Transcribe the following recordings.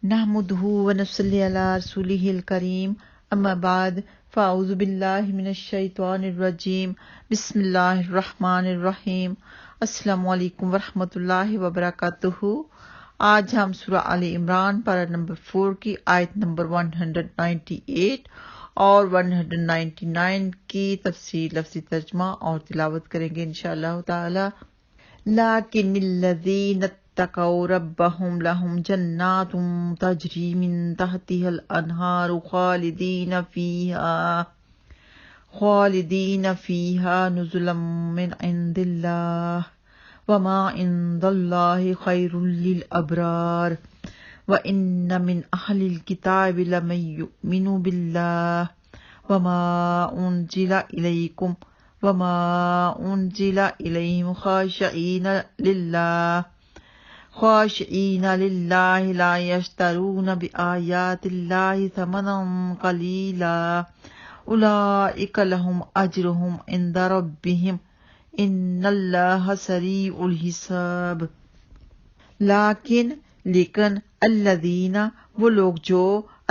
نحمده ونصلي على رسوله الكريم اما بعد فاعوذ باللہ من الشیطان الرجیم بسم اللہ الرحمن الرحیم السلام علیکم ورحمۃ اللہ وبرکاتہ۔ آج ہم سورہ آل عمران پارہ نمبر 4 کی آیت نمبر 198 اور 199 کی تفسیر لفظی ترجمہ اور تلاوت کریں گے انشاءاللہ تعالی۔ لیکن الذین اتقوا ربهم لهم جنات تجری من تحتها الانہار خالدین فیہا نزلا من عند اللہ وما عند اللہ خیر للابرار وان من اہل الکتاب لمن یؤمن باللہ وما انزل الیکم وما انزل الیہم خاشعین للہ لا یشترون بآیات اللہ ثمنا قلیلا اولئک لہم اجرہم عند ربہم ان اللہ سریع الحساب۔ لیکن الذین وہ لوگ جو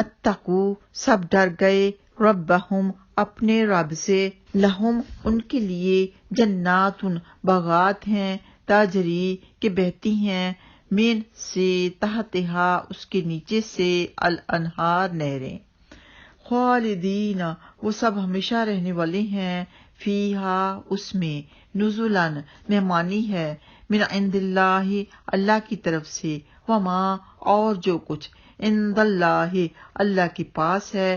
اتقوا سب ڈر گئے ربہم اپنے رب سے لہم ان کے لیے جنات باغات ہیں تجری کہ بہتی ہیں من سے تحتہا اس کے نیچے سے الانہار نہریں خالدین وہ سب ہمیشہ رہنے والے ہیں فیہا اس میں نزلاً مہمانی ہے من عند اللہ اللہ کی طرف سے وما اور جو کچھ عند اللہ اللہ کے پاس ہے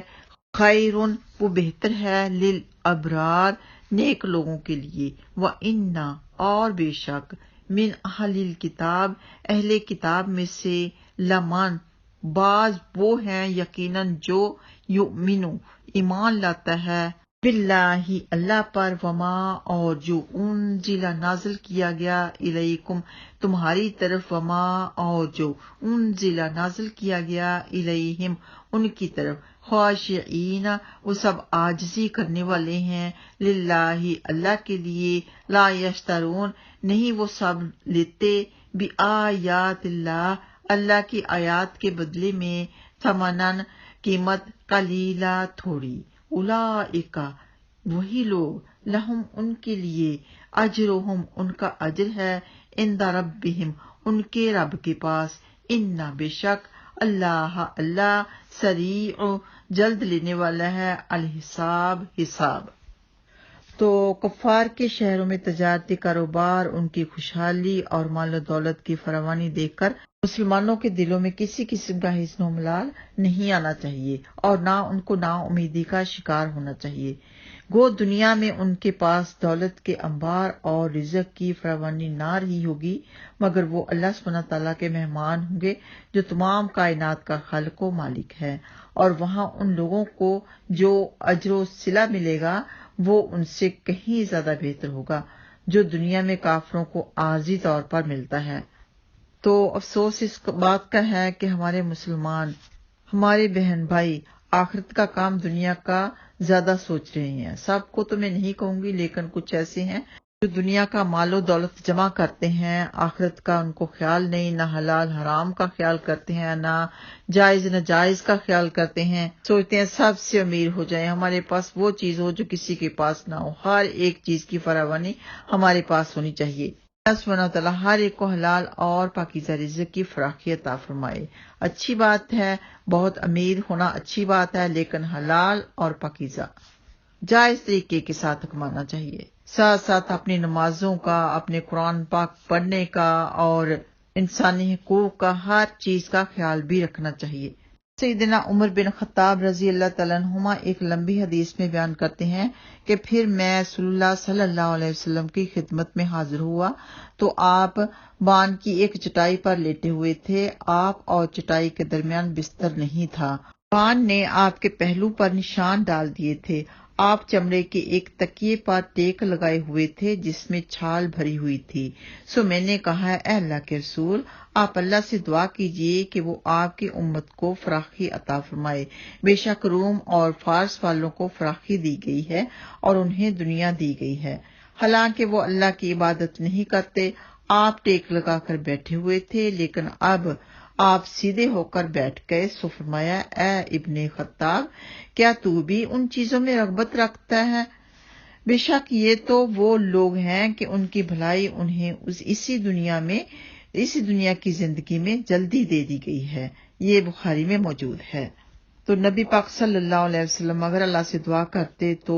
خیرن وہ بہتر ہے للابرار نیک لوگوں کے لیے وَإِنَّ اور بے شک من اہل الکتاب اہل کتاب میں سے لمن بعض وہ ہیں یقیناً جو یؤمنو ایمان لاتا ہے باللہ اللہ پر وما اور جو انزل نازل کیا گیا الیکم تمہاری طرف وما اور جو انزل نازل کیا گیا الیہم ان کی طرف خاشعین وہ سب عاجزی کرنے والے ہیں للہ اللہ کے لیے لا یشترون نہیں وہ سب لیتے بآیات اللہ اللہ کی آیات کے بدلے میں ثمنن قیمت قلیلا تھوڑی اولئک وہی لوگ لہم ان کے لیے اجرہم ان کا اجر ہے عند ربہم ان کے رب کے پاس ان بے شک اللہ سریع جلد لینے والا ہے الحساب حساب۔ تو کفار کے شہروں میں تجارتی کاروبار ان کی خوشحالی اور مال و دولت کی فراوانی دیکھ کر مسلمانوں کے دلوں میں کسی قسم کا حزن و ملال نہیں آنا چاہیے اور نہ ان کو نا امیدی کا شکار ہونا چاہیے۔ گو دنیا میں ان کے پاس دولت کے انبار اور رزق کی فراوانی نہ رہی ہوگی مگر وہ اللہ سبحانہ تعالیٰ کے مہمان ہوں گے جو تمام کائنات کا خالق و مالک ہے، اور وہاں ان لوگوں کو جو اجر و صلہ ملے گا وہ ان سے کہیں زیادہ بہتر ہوگا جو دنیا میں کافروں کو عارضی طور پر ملتا ہے۔ تو افسوس اس بات کا ہے کہ ہمارے مسلمان ہمارے بہن بھائی آخرت کا کام دنیا کا زیادہ سوچ رہے ہیں۔ سب کو تو میں نہیں کہوں گی لیکن کچھ ایسے ہیں جو دنیا کا مال و دولت جمع کرتے ہیں، آخرت کا ان کو خیال نہیں، نہ حلال حرام کا خیال کرتے ہیں، نہ جائز ناجائز کا خیال کرتے ہیں، سوچتے ہیں سب سے امیر ہو جائیں، ہمارے پاس وہ چیز ہو جو کسی کے پاس نہ ہو، ہر ایک چیز کی فراوانی ہمارے پاس ہونی چاہیے۔ اللہ سبحانہ وتعالیٰ ہر ایک کو حلال اور پاکیزہ رزق کی فراخی عطا فرمائے۔ اچھی بات ہے بہت امیر ہونا، اچھی بات ہے، لیکن حلال اور پاکیزہ جائز طریقے کے ساتھ کمانا چاہیے، ساتھ ساتھ اپنی نمازوں کا، اپنے قرآن پاک پڑھنے کا اور انسانی حقوق کا ہر چیز کا خیال بھی رکھنا چاہیے۔ سیدنا عمر بن خطاب رضی اللہ تعالیٰ عنہما ایک لمبی حدیث میں بیان کرتے ہیں کہ پھر میں رسول اللہ صلی اللہ علیہ وسلم کی خدمت میں حاضر ہوا تو آپ بان کی ایک چٹائی پر لیٹے ہوئے تھے، آپ اور چٹائی کے درمیان بستر نہیں تھا، بان نے آپ کے پہلو پر نشان ڈال دیے تھے، آپ چمڑے کے ایک تکیے پر ٹیک لگائے ہوئے تھے جس میں چھال بھری ہوئی تھی۔ سو میں نے کہا اے اللہ کے رسول آپ اللہ سے دعا کیجئے کہ وہ آپ کی امت کو فراخی عطا فرمائے، بے شک روم اور فارس والوں کو فراخی دی گئی ہے اور انہیں دنیا دی گئی ہے، حالانکہ وہ اللہ کی عبادت نہیں کرتے۔ آپ ٹیک لگا کر بیٹھے ہوئے تھے لیکن اب آپ سیدھے ہو کر بیٹھ گئے، سو فرمایا اے ابن خطاب، کیا تو بھی ان چیزوں میں رغبت رکھتا ہے؟ بے شک یہ تو وہ لوگ ہیں کہ ان کی بھلائی انہیں اسی دنیا کی زندگی میں جلدی دے دی گئی ہے۔ یہ بخاری میں موجود ہے۔ تو نبی پاک صلی اللہ علیہ وسلم اگر اللہ سے دعا کرتے تو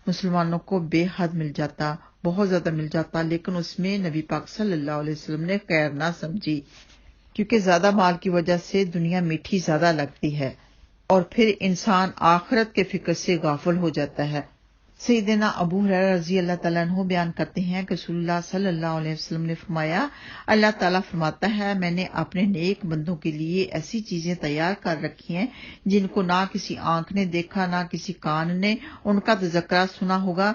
مسلمانوں کو بے حد مل جاتا، بہت زیادہ مل جاتا، لیکن اس میں نبی پاک صلی اللہ علیہ وسلم نے خیر نہ سمجھی، کیونکہ زیادہ مال کی وجہ سے دنیا میٹھی زیادہ لگتی ہے اور پھر انسان آخرت کے فکر سے غافل ہو جاتا ہے۔ سیدنا ابو ہریرہ رضی اللہ تعالیٰ عنہ بیان کرتے ہیں کہ رسول اللہ صلی اللہ علیہ وسلم نے فرمایا، اللہ تعالیٰ فرماتا ہے میں نے اپنے نیک بندوں کے لیے ایسی چیزیں تیار کر رکھی ہیں جن کو نہ کسی آنکھ نے دیکھا، نہ کسی کان نے ان کا تذکرہ سنا ہوگا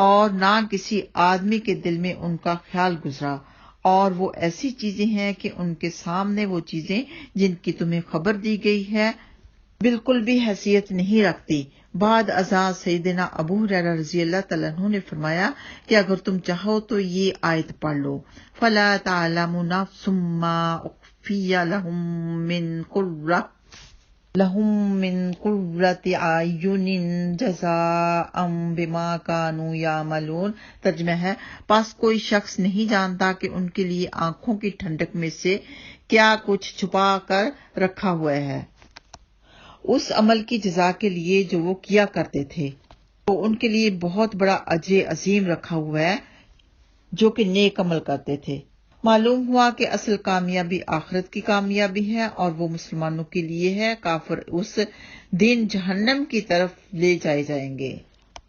اور نہ کسی آدمی کے دل میں ان کا خیال گزرا، اور وہ ایسی چیزیں ہیں کہ ان کے سامنے وہ چیزیں جن کی تمہیں خبر دی گئی ہے بالکل بھی حیثیت نہیں رکھتی۔ بعد ازاں سیدنا ابو ہریرہ رضی اللہ تعالیٰ عنہ نے فرمایا کہ اگر تم چاہو تو یہ آیت پڑھ لو، فَلَا تَعْلَمُ نَفْسٌ مَّا أُخْفِيَ لَهُم مِّن قُرَّةِ أَعْيُنٍ جَزَاءً بِمَا كَانُوا يَعْمَلُونَ۔ ترجمہ ہے، پس کوئی شخص نہیں جانتا کہ ان کے لیے آنکھوں کی ٹھنڈک میں سے کیا کچھ چھپا کر رکھا ہوا ہے، اس عمل کی جزا کے لیے جو وہ کیا کرتے تھے، تو ان کے لیے بہت بڑا اجر عظیم رکھا ہوا ہے جو کہ نیک عمل کرتے تھے۔ معلوم ہوا کہ اصل کامیابی آخرت کی کامیابی ہے اور وہ مسلمانوں کے لیے ہے، کافر اس دن جہنم کی طرف لے جائے جائیں گے،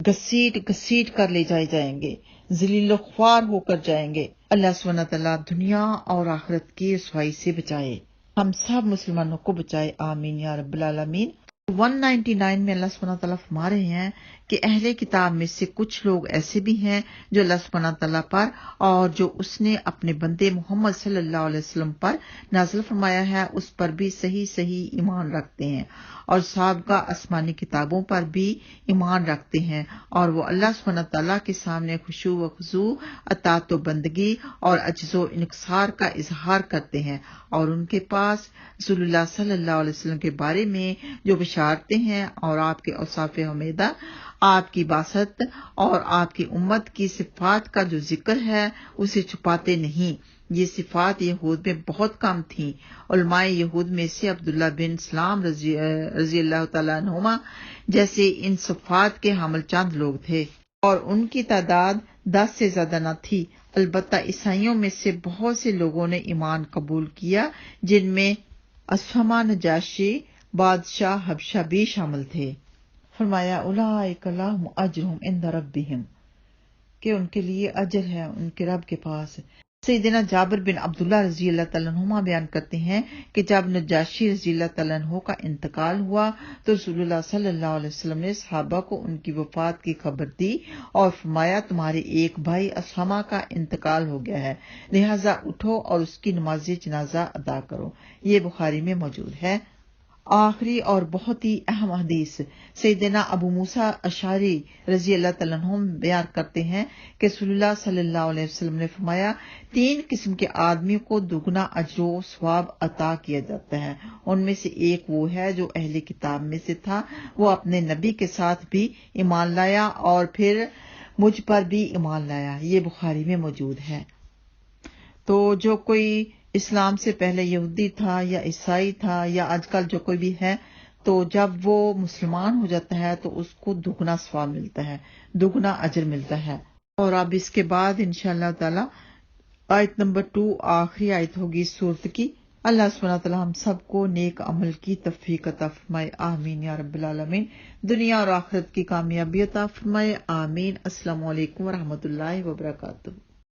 گھسیٹ کر لے جائے جائیں گے، ذلیل و خوار ہو کر جائیں گے۔ اللہ سبحانہ تعالیٰ دنیا اور آخرت کی رسوائی سے بچائے، ہم سب مسلمانوں کو بچائے، آمین یا رب العالمین۔ 199 میں اللہ سبحانہ تعالیٰ فرما رہے ہیں کہ اہل کتاب میں سے کچھ لوگ ایسے بھی ہیں جو اللہ سبحانہ تعالیٰ پر اور جو اس نے اپنے بندے محمد صلی اللہ علیہ وسلم پر نازل فرمایا ہے اس پر بھی صحیح ایمان رکھتے ہیں، اور سابقہ آسمانی کتابوں پر بھی ایمان رکھتے ہیں، اور وہ اللہ سبحانہ تعالیٰ کے سامنے خشوع و خضوع، اطاعت و بندگی اور عجز و انکسار کا اظہار کرتے ہیں، اور ان کے پاس رسول اللہ صلی اللہ علیہ وسلم کے بارے میں جو بشارتیں ہیں اور آپ کے اوصاف حمیدہ، آپ کی بعثت اور آپ کی امت کی صفات کا جو ذکر ہے اسے چھپاتے نہیں۔ یہ صفات یہود میں بہت کم تھیں۔ علماء یہود میں سے عبداللہ بن سلام رضی اللہ تعالیٰ عنہما جیسے ان صفات کے حامل چند لوگ تھے، اور ان کی تعداد 10 سے زیادہ نہ تھی۔ البتہ عیسائیوں میں سے بہت سے لوگوں نے ایمان قبول کیا، جن میں اسہمہ نجاشی بادشاہ حبشہ بھی شامل تھے۔ فرمایا اولئک لہم اجرہم عند ربہم، کہ ان کے لیے اجر ہے ان کے رب کے پاس۔ سیدنا جابر بن عبداللہ رضی اللہ تعالیٰ عنہما بیان کرتے ہیں کہ جب نجاشی رضی اللہ تعالیٰ عنہ کا انتقال ہوا تو رسول اللہ صلی اللہ علیہ وسلم نے صحابہ کو ان کی وفات کی خبر دی اور فرمایا تمہارے ایک بھائی اسہمہ کا انتقال ہو گیا ہے، لہذا اٹھو اور اس کی نماز جنازہ ادا کرو۔ یہ بخاری میں موجود ہے۔ آخری اور بہت ہی اہم حدیث، سیدنا ابو موسیٰ اشعری رضی اللہ تعالیٰ عنہ بیان کرتے ہیں کہ رسول اللہ صلی اللہ علیہ وسلم نے فرمایا 3 قسم کے آدمی کو دگنا اجر و ثواب عطا کیا جاتا ہے، ان میں سے ایک وہ ہے جو اہل کتاب میں سے تھا، وہ اپنے نبی کے ساتھ بھی ایمان لایا اور پھر مجھ پر بھی ایمان لایا۔ یہ بخاری میں موجود ہے۔ تو جو کوئی اسلام سے پہلے یہودی تھا یا عیسائی تھا یا آج کل جو کوئی بھی ہے، تو جب وہ مسلمان ہو جاتا ہے تو اس کو دگنا ثواب ملتا ہے، دگنا اجر ملتا ہے۔ اور اب اس کے بعد انشاءاللہ تعالی آیت نمبر 2 آخری آیت ہوگی اس سورت کی۔ اللہ سبحانہ تعالی ہم سب کو نیک عمل کی توفیق عطا فرمائے، آمین یا رب العالمین۔ دنیا اور آخرت کی کامیابی عطا فرمائے، آمین۔ السلام علیکم ورحمۃ اللہ وبرکاتہ۔